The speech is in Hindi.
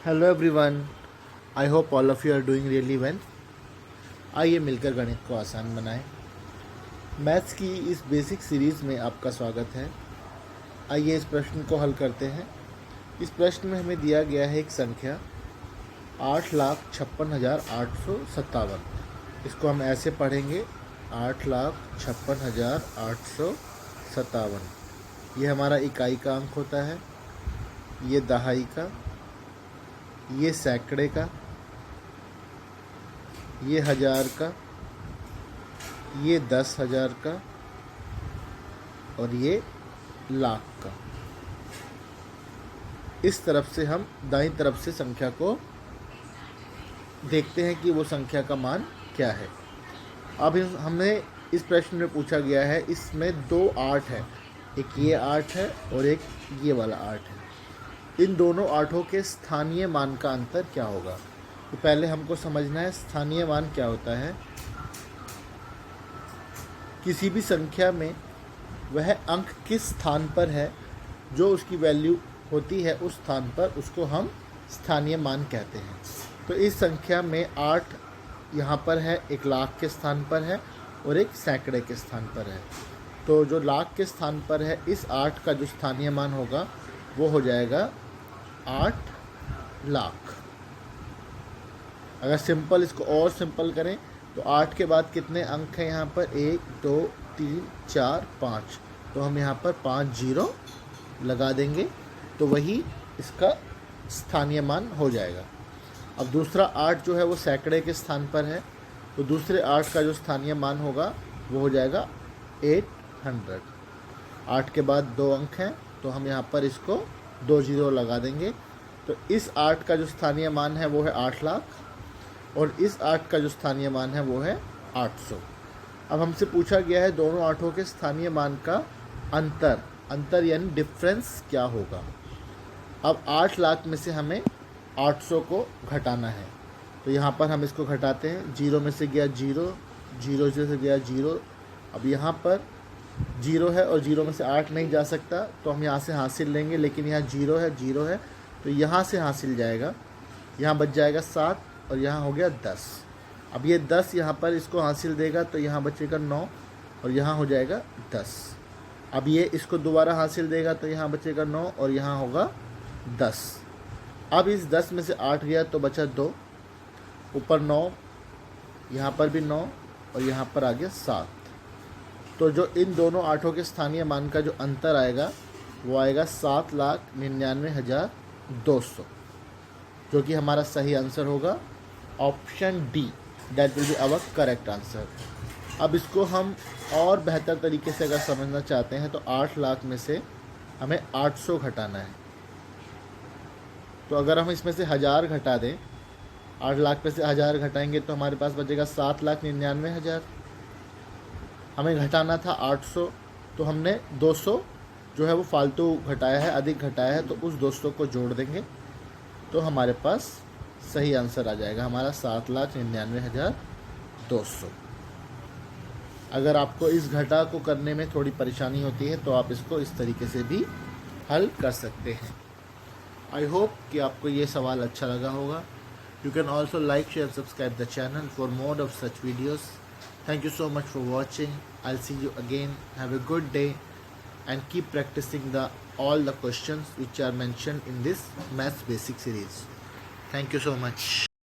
Hello everyone, I hope all of you are doing really well. आइए मिलकर गणित को आसान बनाएं। मैथ्स की इस बेसिक सीरीज़ में आपका स्वागत है। आइए इस प्रश्न को हल करते हैं। इस प्रश्न में हमें दिया गया है एक संख्या 8,56,857। इसको हम ऐसे पढ़ेंगे 8,56,857। ये हमारा इकाई का अंक होता है, ये दहाई का, ये सैकड़े का, ये हज़ार का, ये 10,000 का और ये लाख का। इस तरफ से हम दाईं तरफ से संख्या को देखते हैं कि वो संख्या का मान क्या है। अब हमें इस प्रश्न में पूछा गया है, इसमें दो 8 है, एक ये 8 है और एक ये वाला 8 है। इन दोनों आठों के स्थानीय मान का अंतर क्या होगा? तो पहले हमको समझना है स्थानीय मान क्या होता है। किसी भी संख्या में वह अंक किस स्थान पर है, जो उसकी वैल्यू होती है उस स्थान पर, उसको हम स्थानीय मान कहते हैं। तो इस संख्या में 8 यहाँ पर है, एक लाख के स्थान पर है और एक सैकड़े के स्थान पर है। तो जो लाख के स्थान पर है, इस 8 का जो स्थानीय मान होगा वो हो जाएगा 8 लाख। अगर सिंपल इसको और सिंपल करें तो 8 के बाद कितने अंक हैं यहाँ पर? 1 2 3 4 5। तो हम यहाँ पर 5 जीरो लगा देंगे, तो वही इसका स्थानीय मान हो जाएगा। अब दूसरा 8 जो है वो सैकड़े के स्थान पर है, तो दूसरे 8 का जो स्थानीय मान होगा वो हो जाएगा 800। 8 के बाद 2 अंक हैं, तो हम यहाँ पर इसको 2 जीरो लगा देंगे। तो इस 8 का जो स्थानीय मान है वो है 8 लाख और इस 8 का जो स्थानीय मान है वो है 800। अब हमसे पूछा गया है दोनों आठों के स्थानीय मान का अंतर यानी डिफरेंस क्या होगा। अब 8 लाख में से हमें 800 को घटाना है, तो यहाँ पर हम इसको घटाते हैं। जीरो में से गया जीरो, जीरो से गया जीरो। अब यहाँ पर जीरो है और जीरो में से 8 नहीं जा सकता, तो हम यहाँ से हासिल लेंगे, लेकिन यहाँ जीरो है, तो यहाँ से हासिल जाएगा। यहाँ बच जाएगा 7 और यहाँ हो गया 10। अब ये 10 यहाँ पर इसको हासिल देगा, तो यहाँ बचेगा 9 और यहाँ हो जाएगा 10। अब ये इसको दोबारा हासिल देगा, तो यहाँ बचेगा 9 और यहाँ होगा 10। अब इस 10 में से 8 गया तो बचा 2, ऊपर 9, यहाँ पर भी 9 और यहाँ पर आ गया 7। तो जो इन दोनों आठों के स्थानीय मान का जो अंतर आएगा वो आएगा 7,99,200, जो कि हमारा सही आंसर होगा option D. That will be our correct answer. अब इसको हम और बेहतर तरीके से अगर समझना चाहते हैं तो 8 लाख में से हमें 800 घटाना है। तो अगर हम इसमें से 1000 घटा दें, 8 लाख में से 1000 घटाएंगे तो हमारे पास बचेगा 7,99,000। हमें घटाना था 800, तो हमने 200 जो है वो फालतू घटाया है, अधिक घटाया है, तो उस 200 को जोड़ देंगे तो हमारे पास सही आंसर आ जाएगा हमारा 7,99,200। अगर आपको इस घटा को करने में थोड़ी परेशानी होती है तो आप इसको इस तरीके से भी हल कर सकते हैं। आई होप कि आपको ये सवाल अच्छा लगा होगा। You can also like, share, subscribe the channel for more of such videos. Thank you so much for watching. I'll see you again. Have a good day and keep practicing all the questions which are mentioned in this maths basic series. Thank you so much.